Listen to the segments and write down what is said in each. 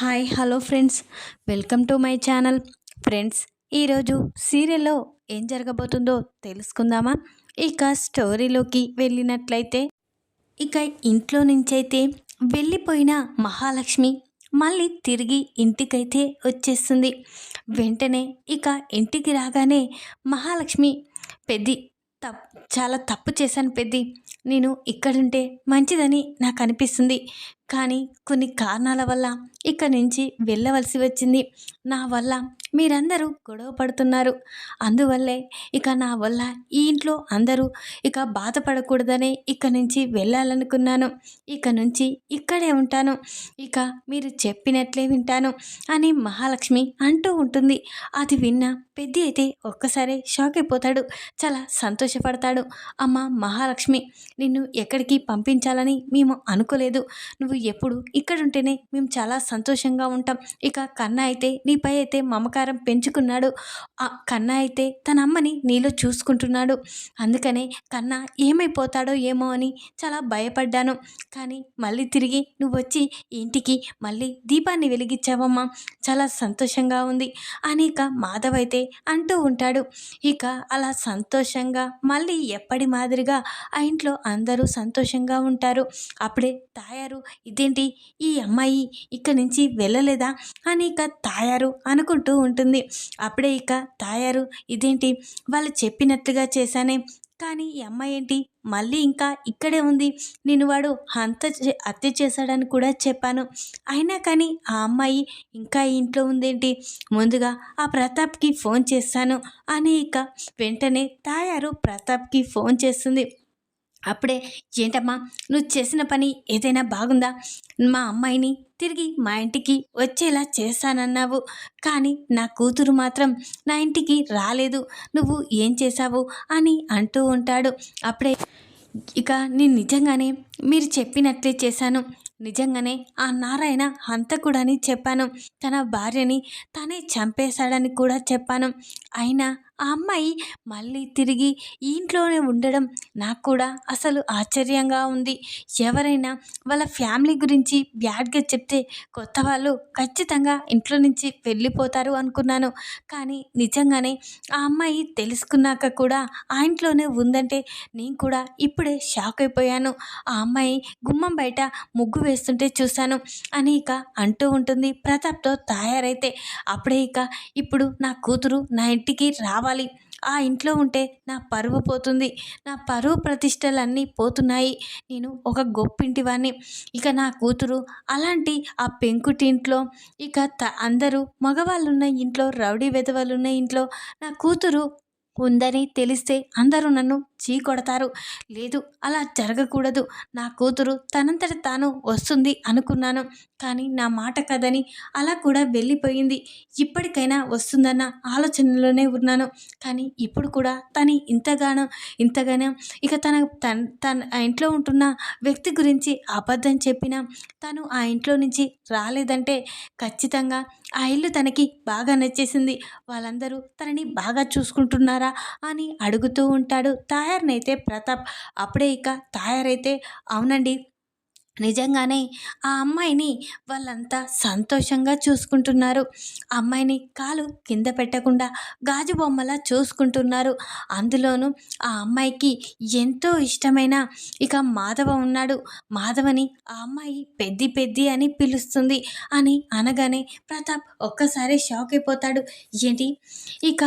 Hi hello friends, welcome to my channel. Friends, ఈరోజు సీరియల్లో ఏం జరగబోతుందో తెలుసుకుందామా? ఇక స్టోరీలోకి వెళ్ళినట్లయితే, ఇక ఇంట్లో నుంచైతే వెళ్ళిపోయిన మహాలక్ష్మి మళ్ళీ తిరిగి ఇంటికైతే వచ్చేస్తుంది. వెంటనే ఇక ఇంటికి రాగానే మహాలక్ష్మి, పెద్ది తప్ చాలా తప్పు చేశాను పెద్ది. నేను ఇక్కడుంటే మంచిదని నాకు అనిపిస్తుంది. కానీ కొన్ని కారణాల వల్ల ఇక్కడి నుంచి వెళ్ళవలసి వచ్చింది. నా వల్ల మీరందరూ గొడవ పడుతున్నారు. అందువల్లే ఇక నా వల్ల ఈ ఇంట్లో అందరూ ఇక బాధపడకూడదనే ఇక్కడి నుంచి వెళ్ళాలనుకున్నాను. ఇక నుంచి ఇక్కడే ఉంటాను. ఇక మీరు చెప్పినట్లే వింటాను అని మహాలక్ష్మి అంటూ ఉంటుంది. అది విన్న పెద్ది అయితే ఒక్కసారి షాక్ అయిపోతాడు. చాలా సంతోషపడతాడు. అమ్మ మహాలక్ష్మి, నిన్ను ఎక్కడికి పంపించాలని మేము అనుకోలేదు. నువ్వు ఎప్పుడు ఇక్కడుంటేనే మేము చాలా సంతోషంగా ఉంటాం. ఇక కన్నా అయితే నీపై అయితే మమకారం పెంచుకున్నాడు. ఆ కన్నా అయితే తన అమ్మని నీలో చూసుకుంటున్నాడు. అందుకనే కన్నా ఏమైపోతాడో ఏమో అని చాలా భయపడ్డాను. కానీ మళ్ళీ తిరిగి నువ్వు వచ్చి ఇంటికి మళ్ళీ దీపాన్ని వెలిగించావమ్మా, చాలా సంతోషంగా ఉంది అని ఇక మాధవ్ అయితే అంటూ ఉంటాడు. ఇక అలా సంతోషంగా మళ్ళీ ఎప్పటి మాదిరిగా ఆ ఇంట్లో అందరూ సంతోషంగా ఉంటారు. అప్పుడే తాయారు, ఇదేంటి ఈ అమ్మాయి ఇక్కడి నుంచి వెళ్ళలేదా అని ఇక తాయారు అనుకుంటూ ఉంటుంది. అప్పుడే ఇక తాయారు, ఇదేంటి వాళ్ళు చెప్పినట్లుగా చేశానే, కానీ ఈ అమ్మాయి ఏంటి మళ్ళీ ఇంకా ఇక్కడే ఉంది. నేను వాడు హత్య చేశాడని కూడా చెప్పాను, అయినా కానీ ఆ అమ్మాయి ఇంకా ఈ ఇంట్లో ఉందేంటి? ముందుగా ఆ ప్రతాప్కి ఫోన్ చేశాను అని ఇక వెంటనే తాయారు ప్రతాప్కి ఫోన్ చేస్తుంది. అప్పుడే, ఏంటమ్మా నువ్వు చేసిన పని ఏదైనా బాగుందా? మా అమ్మాయిని తిరిగి మా ఇంటికి వచ్చేలా చేస్తానన్నావు, కానీ నా కూతురు మాత్రం నా ఇంటికి రాలేదు. నువ్వు ఏం చేశావు అని అంటూ ఉంటాడు. అప్పుడే ఇక నేను నిజంగానే మీరు చెప్పినట్లే చేశాను. నిజంగానే ఆ నారాయణ హంతకుడని చెప్పాను. తన భార్యని తనే చంపేశాడని కూడా చెప్పాను. అయినా ఆ అమ్మాయి మళ్ళీ తిరిగి ఈ ఇంట్లోనే ఉండడం నాకు కూడా అసలు ఆశ్చర్యంగా ఉంది. ఎవరైనా వాళ్ళ ఫ్యామిలీ గురించి బ్యాడ్గా చెప్తే కొత్త వాళ్ళు ఖచ్చితంగా ఇంట్లో నుంచి వెళ్ళిపోతారు అనుకున్నాను. కానీ నిజంగానే ఆ అమ్మాయి తెలుసుకున్నాక కూడా ఆ ఇంట్లోనే ఉందంటే నేను కూడా ఇప్పుడే షాక్ అయిపోయాను. ఆ అమ్మాయి గుమ్మం బయట ముగ్గు వేస్తుంటే చూశాను అని ఇక అంటూ ఉంటుంది ప్రతాప్తో తాయారైతే. అప్పుడే ఇక, ఇప్పుడు నా కూతురు నా ఇంటికి రావాలి, ఆ ఇంట్లో ఉంటే నా పరువు పోతుంది, నా పరువు ప్రతిష్టలన్నీ పోతున్నాయి, నేను ఒక గొప్పింటి వాణ్ణి. ఇక నా కూతురు అలాంటి ఆ పెంకుటి ఇంట్లో, ఇక అందరూ మగవాళ్ళున్న ఇంట్లో, రౌడీ వెధవలున్న ఇంట్లో నా కూతురు ఉందని తెలిస్తే అందరూ నన్ను చీకొడతారు. లేదు, అలా జరగకూడదు. నా కూతురు తనంతట తాను వస్తుంది అనుకున్నాను, కానీ నా మాట కదని అలా కూడా వెళ్ళిపోయింది. ఇప్పటికైనా వస్తుందన్న ఆలోచనలోనే ఉన్నాను. కానీ ఇప్పుడు కూడా తను ఇంతగానో ఇక తన ఆ ఇంట్లో ఉంటున్న వ్యక్తి గురించి అబద్ధం చెప్పినా, తను ఆ ఇంట్లో నుంచి రాలేదంటే ఖచ్చితంగా ఆ ఇల్లు తనకి బాగా నచ్చేసింది, వాళ్ళందరూ తనని బాగా చూసుకుంటున్నారా అని అడుగుతూ ఉంటాడు తాయారునైతే ప్రతాప్. అప్పుడే ఇక తాయారైతే, అవునండి, నిజంగానే ఆ అమ్మాయిని వాళ్ళంతా సంతోషంగా చూసుకుంటున్నారు. ఆ అమ్మాయిని కాలు కింద పెట్టకుండా గాజు బొమ్మలా చూసుకుంటున్నారు. అందులోనూ ఆ అమ్మాయికి ఎంతో ఇష్టమైన ఇక మాధవ ఉన్నాడు. మాధవని ఆ అమ్మాయి పెద్ది పెద్ది అని పిలుస్తుంది అని అనగానే ప్రతాప్ ఒక్కసారి షాక్ అయిపోతాడు. ఏంటి, ఇక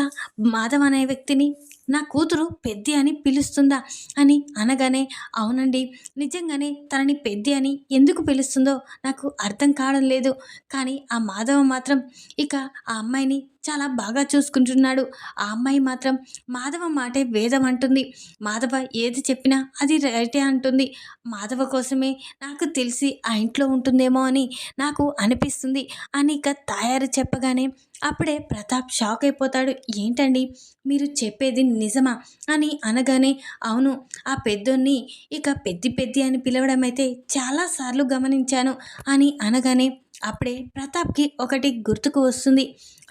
మాధవ్ అనే వ్యక్తిని నా కూతురు పెద్ది అని పిలుస్తుందా అని అనగానే, అవునండి, నిజంగానే తనని పెద్ది అని ఎందుకు పిలుస్తుందో నాకు అర్థం కావడం లేదు. కానీ ఆ మాధవ మాత్రం ఇక ఆ అమ్మాయిని చాలా బాగా చూసుకుంటున్నాడు. ఆ అమ్మాయి మాత్రం మాధవ మాటే వేదం అంటుంది. మాధవ ఏది చెప్పినా అది రైటే అంటుంది. మాధవ కోసమే నాకు తెలిసి ఆ ఇంట్లో ఉంటుందేమో అని నాకు అనిపిస్తుంది అని ఇక తాయారు చెప్పగానే అప్పుడే ప్రతాప్ షాక్ అయిపోతాడు. ఏంటండి మీరు చెప్పేది నిజమా అని అనగానే, అవును, ఆ పెద్దోన్ని ఇక పెద్ది పెద్ది అని పిలవడం అయితే చాలాసార్లు గమనించాను అని అనగానే అప్పుడే ప్రతాప్కి ఒకటి గుర్తుకు వస్తుంది.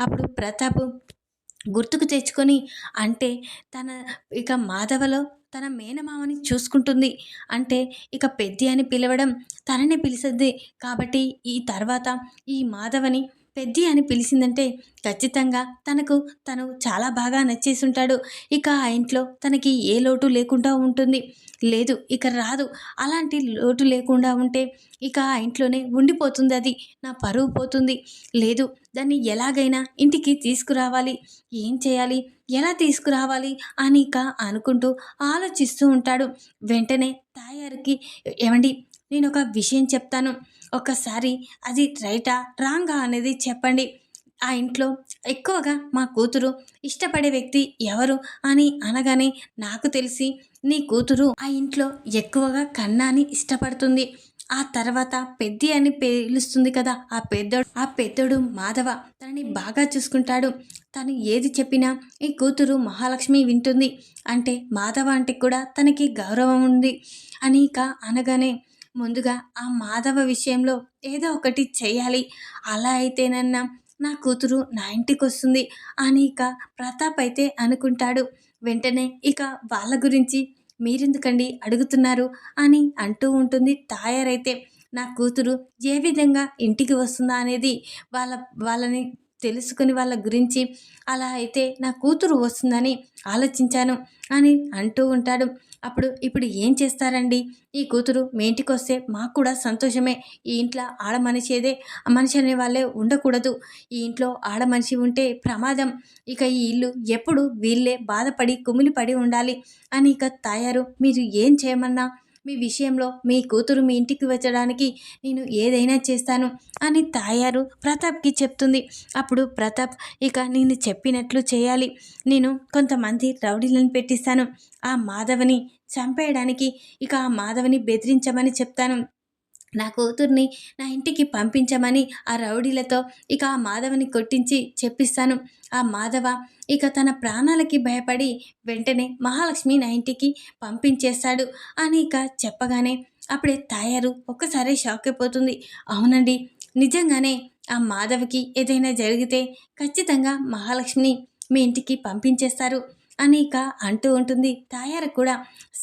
అప్పుడు ప్రతాప్ గుర్తుకు తెచ్చుకొని, అంటే తన ఇక మాధవలో తన మేనమామని చూసుకుంటుంది. అంటే ఇక పెద్ది అని పిలవడం తననే పిలిసిద్ది. కాబట్టి ఈ తర్వాత ఈ మాధవని పెద్ది అని పిలిచిందంటే ఖచ్చితంగా తను చాలా బాగా నచ్చేసుంటాడు. ఇక ఆ ఇంట్లో తనకి ఏ లోటు లేకుండా ఉంటుంది. లేదు ఇక రాదు. అలాంటి లోటు లేకుండా ఉంటే ఇక ఆ ఇంట్లోనే ఉండిపోతుంది అది. నా పరువు పోతుంది. లేదు, దాన్ని ఎలాగైనా ఇంటికి తీసుకురావాలి. ఏం చేయాలి? ఎలా తీసుకురావాలి? అని ఇక అనుకుంటూ ఆలోచిస్తూ ఉంటాడు. వెంటనే తాయారుకి, ఏవండి, నేనొక విషయం చెప్తాను. ఒక్కసారి అది రైటా రాంగా అనేది చెప్పండి. ఆ ఇంట్లో ఎక్కువగా మా కూతురు ఇష్టపడే వ్యక్తి ఎవరు అని అనగానే, నాకు తెలిసి నీ కూతురు ఆ ఇంట్లో ఎక్కువగా కన్నాని ఇష్టపడుతుంది. ఆ తర్వాత పెద్ది అని పిలుస్తుంది కదా, ఆ పెద్దోడు మాధవ తనని బాగా చూసుకుంటాడు. తను ఏది చెప్పినా ఈ కూతురు మహాలక్ష్మి వింటుంది. అంటే మాధవ అంటే కూడా తనకి గౌరవం ఉంది అని ఇక అనగానే, ముందుగా ఆ మాధవ విషయంలో ఏదో ఒకటి చెయ్యాలి. అలా అయితేనన్నా నా కూతురు నా ఇంటికొస్తుంది అని ఇక ప్రతాప్ అయితే అనుకుంటాడు. వెంటనే ఇక వాళ్ళ గురించి మీరెందుకండి అడుగుతున్నారు అని అంటూ ఉంటుంది తాయారైతే. నా కూతురు ఏ విధంగా ఇంటికి వస్తుందా అనేది వాళ్ళని తెలుసుకుని వాళ్ళ గురించి అలా అయితే నా కూతురు వస్తుందని ఆలోచించాను అని అంటూ ఉంటాడు. ఇప్పుడు ఏం చేస్తారండి? ఈ కూతురు మీ ఇంటికొస్తే మాకు కూడా సంతోషమే. ఈ ఇంట్లో ఆడ మనిషేదే, మనిషి అనే వాళ్ళే ఉండకూడదు. ఈ ఇంట్లో ఆడ మనిషి ఉంటే ప్రమాదం. ఇక ఈ ఇల్లు ఎప్పుడు వీళ్ళే బాధపడి కుమిలిపడి ఉండాలి అని ఇక తాయారు, మీరు ఏం చేయమన్నా మీ విషయంలో మీ కూతురు మీ ఇంటికి వచ్చడానికి నేను ఏదైనా చేస్తాను అని తాయారు ప్రతాప్కి చెప్తుంది. అప్పుడు ప్రతాప్, ఇక నేను చెప్పినట్లు చేయాలి. నేను కొంతమంది రౌడీలను పెట్టిస్తాను. ఆ మాధవని చంపేయడానికి ఇక ఆ మాధవని బెదిరించమని చెప్తాను. నా కూతుర్ని నా ఇంటికి పంపించమని ఆ రౌడీలతో ఇక ఆ మాధవని కొట్టించి చెప్పిస్తాను. ఆ మాధవ ఇక తన ప్రాణాలకి భయపడి వెంటనే మహాలక్ష్మి నా ఇంటికి పంపించేస్తాడు అని ఇక చెప్పగానే అప్పుడే తాయారు ఒక్కసారి షాక్ అయిపోతుంది. అవునండి, నిజంగానే ఆ మాధవ్కి ఏదైనా జరిగితే ఖచ్చితంగా మహాలక్ష్మిని మీ ఇంటికి పంపించేస్తారు అని ఇక అంటూ ఉంటుంది. తాయారు కూడా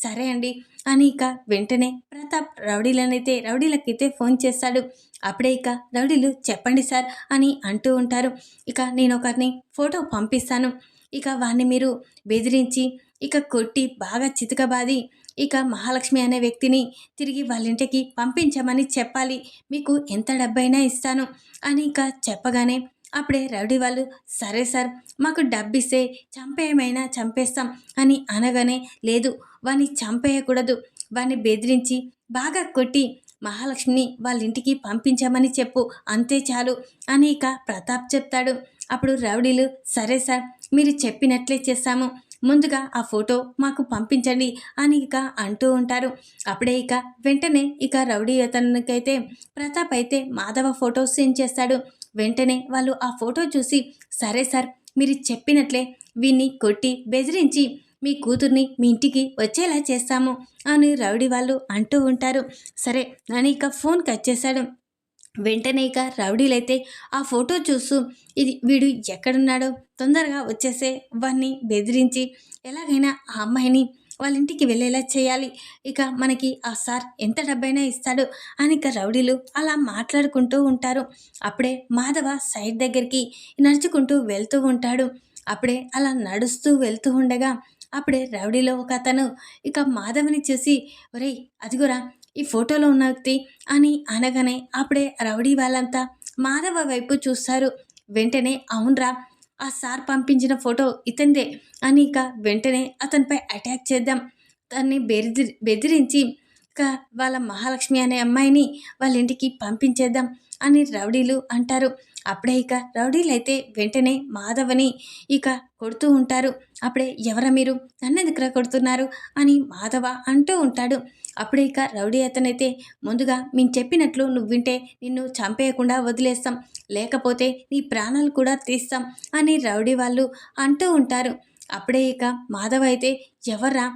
సరే అండి అని ఇక వెంటనే ప్రతాప్ రౌడీలకైతే ఫోన్ చేస్తాడు. అప్పుడే ఇక రౌడీలు చెప్పండి సార్ అని అంటూ ఉంటారు. ఇక నేను ఒకరిని ఫోటో పంపిస్తాను. ఇక వాడిని మీరు బెదిరించి ఇక కొట్టి బాగా చితకబాది ఇక మహాలక్ష్మి అనే వ్యక్తిని తిరిగి వాళ్ళ ఇంటికి పంపించమని చెప్పాలి. మీకు ఎంత డబ్బైనా ఇస్తాను అని ఇక చెప్పగానే అప్పుడే రౌడీ వాళ్ళు, సరే సార్, మాకు డబ్బిస్తే చంపేయమైనా చంపేస్తాం అని అనగానే, లేదు, వాణ్ణి చంపేయకూడదు, వాణ్ణి బెదిరించి బాగా కొట్టి మహాలక్ష్మిని వాళ్ళ ఇంటికి పంపించామని చెప్పు, అంతే చాలు అని ఇక ప్రతాప్ చెప్తాడు. అప్పుడు రౌడీలు, సరే సార్, మీరు చెప్పినట్లే చేస్తాము, ముందుగా ఆ ఫోటో మాకు పంపించండి అని ఇక అంటూ ఉంటారు. అప్పుడే ఇక వెంటనే ఇక రౌడీ అతనికైతే ప్రతాప్ అయితే మాధవ ఫోటో సెండ్ చేస్తాడు. వెంటనే వాళ్ళు ఆ ఫోటో చూసి, సరే సార్, మీరు చెప్పినట్లే వీన్ని కొట్టి బెదిరించి మీ కూతుర్ని మీ ఇంటికి వచ్చేలా చేస్తాము అని రౌడీ వాళ్ళు అంటూ ఉంటారు. సరే అని ఇక ఫోన్ కట్ చేశాడు. వెంటనే ఇక రౌడీలైతే ఆ ఫోటో చూస్తూ, వీడు ఎక్కడున్నాడో తొందరగా వచ్చేసే, వాడిని బెదిరించి ఎలాగైనా ఆ అమ్మాయిని వాళ్ళ ఇంటికి వెళ్ళేలా చేయాలి. ఇక మనకి ఆ సార్ ఎంత డబ్బైనా ఇస్తాడు అని ఇక రౌడీలు అలా మాట్లాడుకుంటూ ఉంటారు. అప్పుడే మాధవ సైడ్ దగ్గరికి నడుచుకుంటూ వెళ్తూ ఉంటాడు. అప్పుడే అలా నడుస్తూ వెళ్తూ ఉండగా అప్పుడే రౌడీలో ఒక అతను ఇక మాధవని చూసి, ఒరేయ్ అదిగురా ఈ ఫోటోలో ఉన్న వ్యక్తి అని అనగానే అప్పుడే రౌడీ వాళ్ళంతా మాధవ వైపు చూస్తారు. వెంటనే, అవునరా, ఆ సార్ పంపించిన ఫోటో ఇతందే అని ఇక వెంటనే అతనిపై అటాక్ చేద్దాం, తన్ని బెదిరించి ఇక వాళ్ళ మహాలక్ష్మి అనే అమ్మాయిని వాళ్ళ ఇంటికి పంపించేద్దాం అని రౌడీలు అంటారు. అప్పుడే ఇక రౌడీలైతే వెంటనే మాధవని ఇక కొడుతూ ఉంటారు. అప్పుడే, ఎవరా మీరు, నన్నెందుకురా కొడుతున్నారు అని మాధవ అంటూ ఉంటాడు. అప్పుడే ఇక రౌడీ అతనైతే, ముందుగా మేము చెప్పినట్లు నువ్వు వింటే నిన్ను చంపేయకుండా వదిలేస్తాం, లేకపోతే నీ ప్రాణాలు కూడా తీస్తాం అని రౌడీ వాళ్ళు అంటూ ఉంటారు. అప్పుడే ఇక మాధవ అయితే, ఎవర్రా,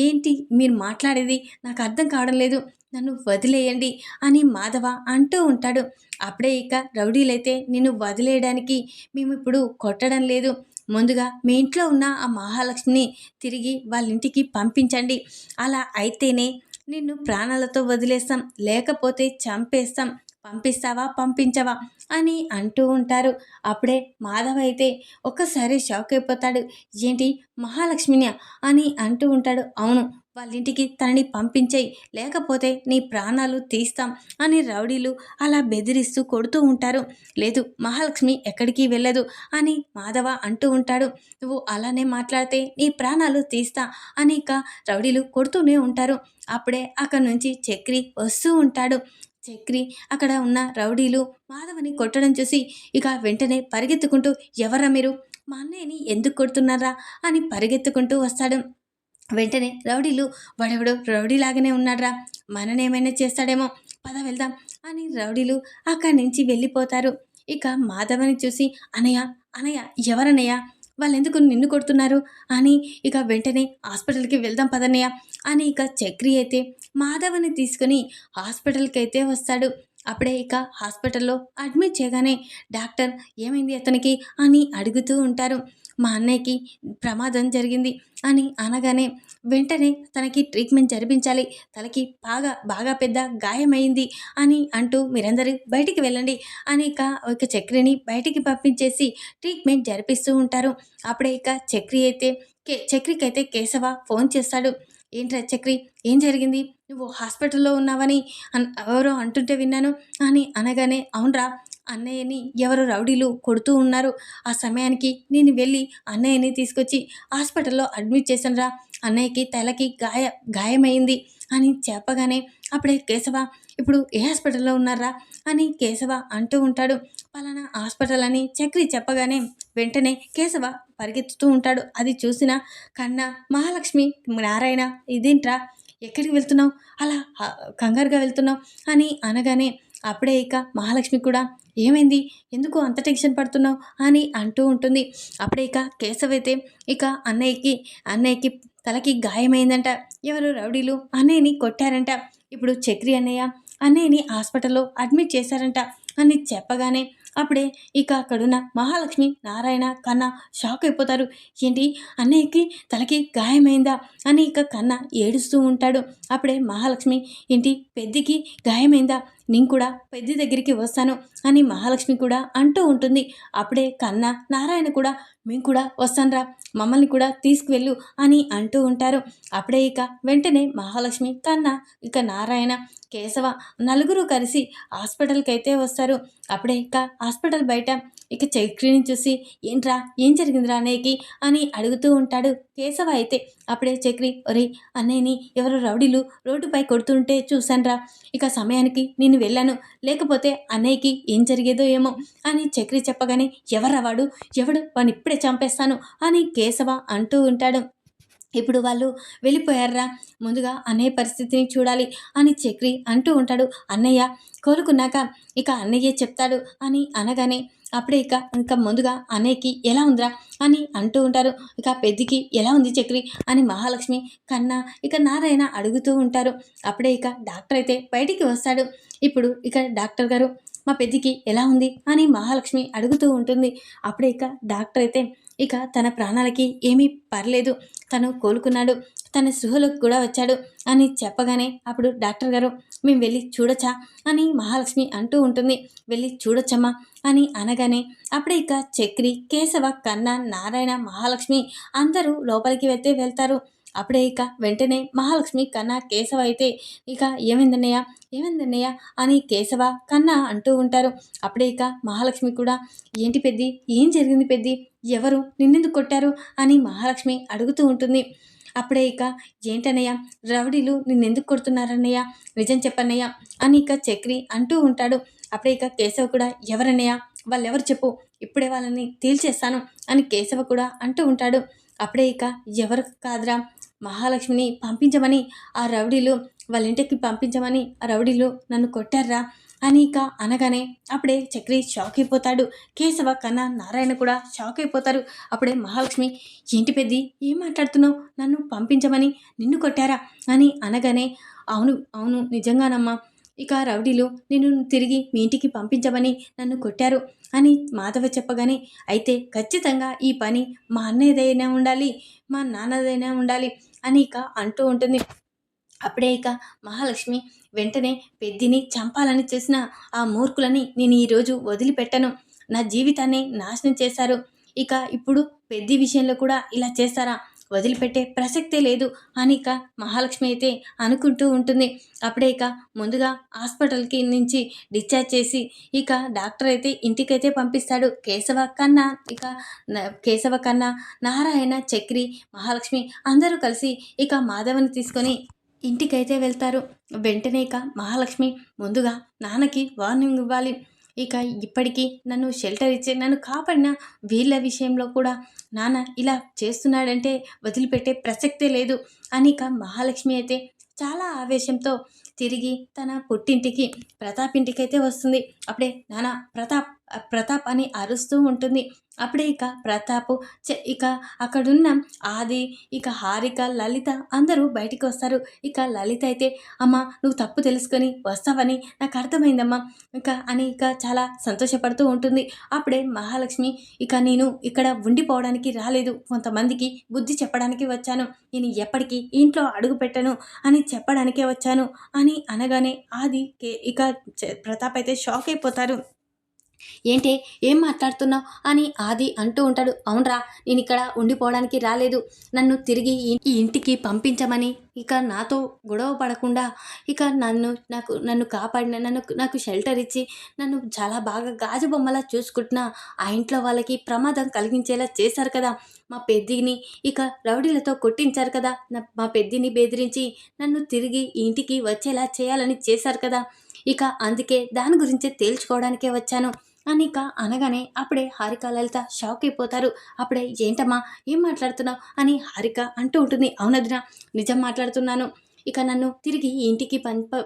ఏంటి మీరు మాట్లాడేది, నాకు అర్థం కావడం లేదు, నన్ను వదిలేయండి అని మాధవ అంటూ ఉంటాడు. అప్పుడే ఇక రౌడీలైతే, నిన్ను వదిలేయడానికి మేము ఇప్పుడు కొట్టడం లేదు, ముందుగా మీ ఇంట్లో ఉన్న ఆ మహాలక్ష్మిని తిరిగి వాళ్ళ ఇంటికి పంపించండి. అలా అయితేనే నిన్ను ప్రాణాలతో వదిలేస్తాం, లేకపోతే చంపేస్తాం. పంపిస్తావా పంపించవా అని అంటూ ఉంటారు. అప్పుడే మాధవ్ అయితే ఒక్కసారి షాక్ అయిపోతాడు. ఏంటి, మహాలక్ష్మిని అని అంటూ ఉంటాడు. అవును, వాళ్ళ ఇంటికి తనని పంపించేయి, లేకపోతే నీ ప్రాణాలు తీస్తాం అని రౌడీలు అలా బెదిరిస్తూ కొడుతూ ఉంటారు. లేదు, మహాలక్ష్మి ఎక్కడికి వెళ్ళదు అని మాధవ అంటూ ఉంటాడు. నువ్వు అలానే మాట్లాడితే నీ ప్రాణాలు తీస్తా అని ఇక రౌడీలు కొడుతూనే ఉంటారు. అప్పుడే అక్కడి నుంచి చక్రి వస్తూ ఉంటాడు. చక్రి అక్కడ ఉన్న రౌడీలు మాధవని కొట్టడం చూసి ఇక వెంటనే పరిగెత్తుకుంటూ, ఎవరా మీరు, మా అన్నయ్యని ఎందుకు కొడుతున్నారా అని పరిగెత్తుకుంటూ వస్తాడు. వెంటనే రౌడీలు, వాడెవడో రౌడీలాగానే ఉన్నాడ్రా, మననేమైనా చేస్తాడేమో, పద వెళ్దాం అని రౌడీలు అక్కడి నుంచి వెళ్ళిపోతారు. ఇక మాధవని చూసి, అనయ్య అనయ్య ఎవరన్నయ్య, వాళ్ళెందుకు నిన్ను కొడుతున్నారు అని ఇక వెంటనే హాస్పిటల్కి వెళ్దాం పదన్నయ్య అని ఇక చక్రి అయితే మాధవని తీసుకుని హాస్పిటల్కి అయితే వస్తాడు. అప్పుడే ఇక హాస్పిటల్లో అడ్మిట్ చేయగానే డాక్టర్ ఏమైంది అతనికి అని అడుగుతూ ఉంటారు. మా అన్నయ్యకి ప్రమాదం జరిగింది అని అనగానే వెంటనే తనకి ట్రీట్మెంట్ జరిపించాలి, తలకి బాగా బాగా పెద్ద గాయమైంది అని అంటూ మీరందరూ బయటికి వెళ్ళండి అని ఇక ఇక చక్రిని బయటికి పంపించేసి ట్రీట్మెంట్ జరిపిస్తూ ఉంటారు. అప్పుడే ఇక చక్రి అయితే చక్రికి అయితే కేశవ ఫోన్ చేస్తాడు. ఏంట్రా చక్రి, ఏం జరిగింది, నువ్వు హాస్పిటల్లో ఉన్నావని ఎవరో అంటుంటే విన్నాను అని అనగానే, అవునరా, అన్నయ్యని ఎవరు రౌడీలు కొడుతూ ఉన్నారు, ఆ సమయానికి నేను వెళ్ళి అన్నయ్యని తీసుకొచ్చి హాస్పిటల్లో అడ్మిట్ చేశానురా, అన్నయ్యకి తలకి గాయమైంది అని చెప్పగానే అప్పుడే కేశవ, ఇప్పుడు ఏ హాస్పిటల్లో ఉన్నారా అని కేశవ అంటూ ఉంటాడు. పలానా హాస్పిటల్ అని చక్రి చెప్పగానే వెంటనే కేశవ పరిగెత్తుతూ ఉంటాడు. అది చూసిన కన్నా మహాలక్ష్మి, నారాయణ, ఇదేంట్రా, ఎక్కడికి వెళ్తున్నావు, అలా కంగారుగా వెళ్తున్నావు అని అనగానే అప్పుడే ఇక మహాలక్ష్మి కూడా, ఏమైంది, ఎందుకు అంత టెన్షన్ పడుతున్నావు అని అంటూ ఉంటుంది. అప్పుడే ఇక కేశవ్ అయితే ఇక అన్నయ్యకి తలకి గాయమైందంట, ఎవరు రౌడీలు అన్నయ్యని కొట్టారంట, ఇప్పుడు చక్రి అన్నయ్యని హాస్పిటల్లో అడ్మిట్ చేశారంట అని చెప్పగానే అప్పుడే ఇక అక్కడున్న మహాలక్ష్మి, నారాయణ, కన్నా షాక్ అయిపోతారు. ఏంటి, అన్నయ్యకి తలకి గాయమైందా అని ఇక కన్నా ఏడుస్తూ ఉంటాడు. అప్పుడే మహాలక్ష్మి, ఏంటి పెద్దికి గాయమైందా, నేను కూడా పెద్ది దగ్గరికి వస్తాను అని మహాలక్ష్మి కూడా అంటూ ఉంటుంది. అప్పుడే కన్నా, నారాయణ కూడా, మేము కూడా వస్తానురా, మమ్మల్ని కూడా తీసుకువెళ్ళు అని అంటూ ఉంటారు. అప్పుడే ఇక వెంటనే మహాలక్ష్మి, కన్నా, ఇక నారాయణ, కేశవ నలుగురు కలిసి హాస్పిటల్కి అయితే వస్తారు. అప్పుడే ఇక హాస్పిటల్ బయట ఇక చక్రిని చూసి, ఏంట్రా, ఏం జరిగిందిరా అన్నయ్యకి అని అడుగుతూ ఉంటాడు కేశవ అయితే. అప్పుడే చక్రి, ఒరే, అన్నయ్యని ఎవరు రౌడీలు రోడ్డుపై కొడుతుంటే చూశానురా, ఇక సమయానికి నేను వెళ్ళాను, లేకపోతే అన్నయ్యకి ఏం జరిగేదో ఏమో అని చక్రి చెప్పగానే, ఎవరా వాడు, ఎవడు, వాడిని ఇప్పుడే చంపేస్తాను అని కేశవ అంటూ ఉంటాడు. ఇప్పుడు వాళ్ళు వెళ్ళిపోయారా, ముందుగా అన్నయ్య పరిస్థితిని చూడాలి అని చక్రి అంటూ ఉంటాడు. అన్నయ్య కోలుకున్నాక ఇక అన్నయ్యే చెప్తాడు అని అనగానే అప్పుడే ఇక ముందుగా అన్నయ్యకి ఎలా ఉందిరా అని అంటూ ఉంటారు. ఇక పెద్దికి ఎలా ఉంది చక్రి అని మహాలక్ష్మి, కన్నా, ఇక నారాయణ అడుగుతూ ఉంటారు. అప్పుడే ఇక డాక్టర్ అయితే బయటికి వస్తాడు. ఇప్పుడు ఇక డాక్టర్ గారు, మా పెద్దికి ఎలా ఉంది అని మహాలక్ష్మి అడుగుతూ ఉంటుంది. అప్పుడే ఇక డాక్టర్ అయితే ఇక తన ప్రాణాలకి ఏమీ పర్లేదు, తను కోలుకున్నాడు, తన స్పృహలోకి కూడా వచ్చాడు అని చెప్పగానే అప్పుడు డాక్టర్ గారు, మేము వెళ్ళి చూడొచ్చా అని మహాలక్ష్మి అంటూ ఉంటుంది. వెళ్ళి చూడొచ్చమ్మా అని అనగానే అప్పుడే ఇక చక్రి, కేశవ, కన్నా, నారాయణ, మహాలక్ష్మి అందరూ లోపలికి వెళ్తారు. అప్పుడే ఇక వెంటనే మహాలక్ష్మి, కన్నా, కేశవ అయితే ఇక ఏమైందన్నయ్య అని కేశవ, కన్నా అంటూ ఉంటారు. అప్పుడే ఇక మహాలక్ష్మి కూడా, ఏంటి పెద్ది, ఏం జరిగింది పెద్ది, ఎవరు నిన్నెందుకు కొట్టారు అని మహాలక్ష్మి అడుగుతూ ఉంటుంది. అప్పుడే ఇక, ఏంటన్నయ్య, రౌడీలు నిన్నెందుకు కొడుతున్నారన్నయ్య, నిజం చెప్పన్నయ్య అని ఇక చక్రి అంటూ ఉంటాడు. అప్పుడే ఇక కేశవ కూడా, ఎవరన్నయ్య, వాళ్ళెవరు చెప్పు, ఇప్పుడే వాళ్ళని తేల్చేస్తాను అని కేశవ కూడా అంటూ ఉంటాడు. అప్పుడే ఇక, ఎవరు కాదురా, మహాలక్ష్మిని పంపించమని ఆ రౌడీలు, వాళ్ళ ఇంటికి పంపించమని ఆ రౌడీలు నన్ను కొట్టారా అని ఇక అనగానే అప్పుడే చక్రి షాక్ అయిపోతాడు. కేశవ, కన్నా, నారాయణ కూడా షాక్ అయిపోతారు. అప్పుడే మహాలక్ష్మి, ఏంటి పెద్ది, ఏం మాట్లాడుతున్నావు, నన్ను పంపించమని నిన్ను కొట్టారా అని అనగానే, అవును అవును నిజంగానమ్మా, ఇక రౌడీలు నిన్ను తిరిగి మీ ఇంటికి పంపించమని నన్ను కొట్టారు అని మాధవ చెప్పగానే, అయితే ఖచ్చితంగా ఈ పని మా అన్నయ్యదైనా ఉండాలి, మా నాన్నదైనా ఉండాలి అని ఇక అంటూ ఉంటుంది. అప్పుడే ఇక మహాలక్ష్మి వెంటనే పెద్దిని చంపాలని చేసిన ఆ మూర్ఖులని నేను ఈరోజు వదిలిపెట్టను, నా జీవితాన్ని నాశనం చేశారు, ఇక ఇప్పుడు పెద్ది విషయంలో కూడా ఇలా చేస్తారా, వదిలిపెట్టే ప్రసక్తే లేదు అని ఇక మహాలక్ష్మి అయితే అనుకుంటూ ఉంటుంది. అప్పుడే ఇక ముందుగా హాస్పిటల్కి నుంచి డిశ్చార్జ్ చేసి ఇక డాక్టర్ అయితే ఇంటికైతే పంపిస్తాడు. ఇక కేశవ కన్నా, నారాయణ, చక్రి, మహాలక్ష్మి అందరూ కలిసి ఇక మాధవని తీసుకొని ఇంటికైతే వెళ్తారు. వెంటనే ఇక మహాలక్ష్మి ముందుగా నాన్నకి వార్నింగ్ ఇవ్వాలి. ఇక ఇప్పటికీ నన్ను షెల్టర్ ఇచ్చి నన్ను కాపాడిన వీళ్ళ విషయంలో కూడా నాన్న ఇలా చేస్తున్నాడంటే వదిలిపెట్టే ప్రసక్తే లేదు అని ఇక మహాలక్ష్మి అయితే చాలా ఆవేశంతో తిరిగి తన పుట్టింటికి ప్రతాప్ ఇంటికైతే వస్తుంది. అప్పుడే నాన్న ప్రతాప్ ప్రతాప్ అని అరుస్తూ ఉంటుంది. అప్పుడే ఇక ప్రతాపు ఇక అక్కడున్న ఆది, ఇక హారిక, లలిత అందరూ బయటికి వస్తారు. ఇక లలిత అయితే అమ్మ నువ్వు తప్పు తెలుసుకొని వస్తావని నాకు అర్థమైందమ్మా ఇక చాలా సంతోషపడుతూ ఉంటుంది. అప్పుడే మహాలక్ష్మి ఇక నేను ఇక్కడ ఉండిపోవడానికి రాలేదు, కొంతమందికి బుద్ధి చెప్పడానికి వచ్చాను, నేను ఎప్పటికీ ఇంట్లో అడుగు పెట్టను అని చెప్పడానికే వచ్చాను అని అనగానే ఆది ఇక ప్రతాప్ అయితే షాక్ అయిపోతారు. ఏంటే ఏం మాట్లాడుతున్నావు అని ఆది అంటూ ఉంటాడు. అవునరా, నేను ఇక్కడ ఉండిపోవడానికి రాలేదు, నన్ను తిరిగి ఈ ఇంటికి పంపించమని ఇక నాతో గొడవ పడకుండా ఇక నన్ను కాపాడిన నాకు షెల్టర్ ఇచ్చి నన్ను చాలా బాగా గాజు బొమ్మలా చూసుకుంటున్నా ఆ ఇంట్లో వాళ్ళకి ప్రమాదం కలిగించేలా చేశారు కదా, మా పెద్దిని ఇక రౌడీలతో కొట్టించారు కదా, మా పెద్దిని బెదిరించి నన్ను తిరిగి ఇంటికి వచ్చేలా చేయాలని చేశారు కదా, ఇక అందుకే దాని గురించి తేల్చుకోవడానికే వచ్చాను అని ఇక అనగానే అప్పుడే హారిక, లలిత షాక్ అయిపోతారు. అప్పుడే ఏంటమ్మా ఏం మాట్లాడుతున్నావు అని హారిక అంటూ ఉంటుంది. అవునదినా, నిజం మాట్లాడుతున్నాను, ఇక నన్ను తిరిగి ఇంటికి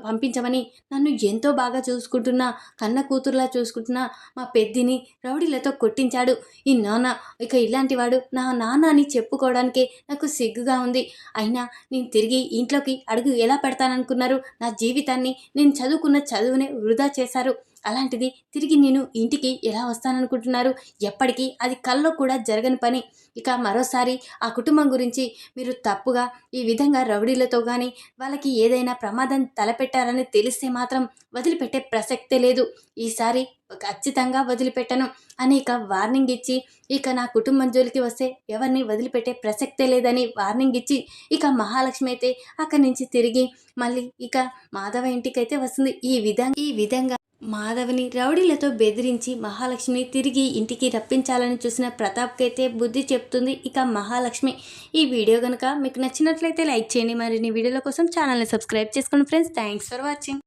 పంపించమని నన్ను ఎంతో బాగా చూసుకుంటున్నా, కన్న కూతురులా చూసుకుంటున్నా మా పెద్దిని రౌడీలతో కొట్టించాడు ఈ నాన్న, ఇక ఇలాంటి వాడు నా నాన్న అని చెప్పుకోవడానికే నాకు సిగ్గుగా ఉంది, అయినా నేను తిరిగి ఇంట్లోకి అడుగు ఎలా పెడతాననుకున్నారు, నా జీవితాన్ని నేను చదువుకున్న చదువునే వృధా చేశారు, అలాంటిది తిరిగి నేను ఇంటికి ఎలా వస్తాననుకుంటున్నారు, ఎప్పటికీ అది కల్లో కూడా జరగని పని, ఇక మరోసారి ఆ కుటుంబం గురించి మీరు తప్పుగా ఈ విధంగా రౌడీలతో కానీ వాళ్ళకి ఏదైనా ప్రమాదం తలపెట్టారని తెలిస్తే మాత్రం వదిలిపెట్టే ప్రసక్తే లేదు, ఈసారి ఖచ్చితంగా వదిలిపెట్టను అని ఇక వార్నింగ్ ఇచ్చి ఇక నా కుటుంబం జోలికి వస్తే ఎవరిని వదిలిపెట్టే ప్రసక్తే లేదని వార్నింగ్ ఇచ్చి ఇక మహాలక్ష్మి అయితే అక్కడి నుంచి తిరిగి మళ్ళీ ఇక మాధవ ఇంటికైతే వస్తుంది. ఈ విధంగా మాధవ్ని రౌడీలతో బెదిరించి మహాలక్ష్మిని తిరిగి ఇంటికి రప్పించాలని చూసిన ప్రతాప్కి అయితే బుద్ధి చెప్తుంది ఇక మహాలక్ష్మి. ఈ వీడియో కనుక మీకు నచ్చినట్లయితే లైక్ చేయండి, మరిన్ని వీడియోల కోసం ఛానల్ని సబ్స్క్రైబ్ చేసుకోండి ఫ్రెండ్స్. Thanks for watching.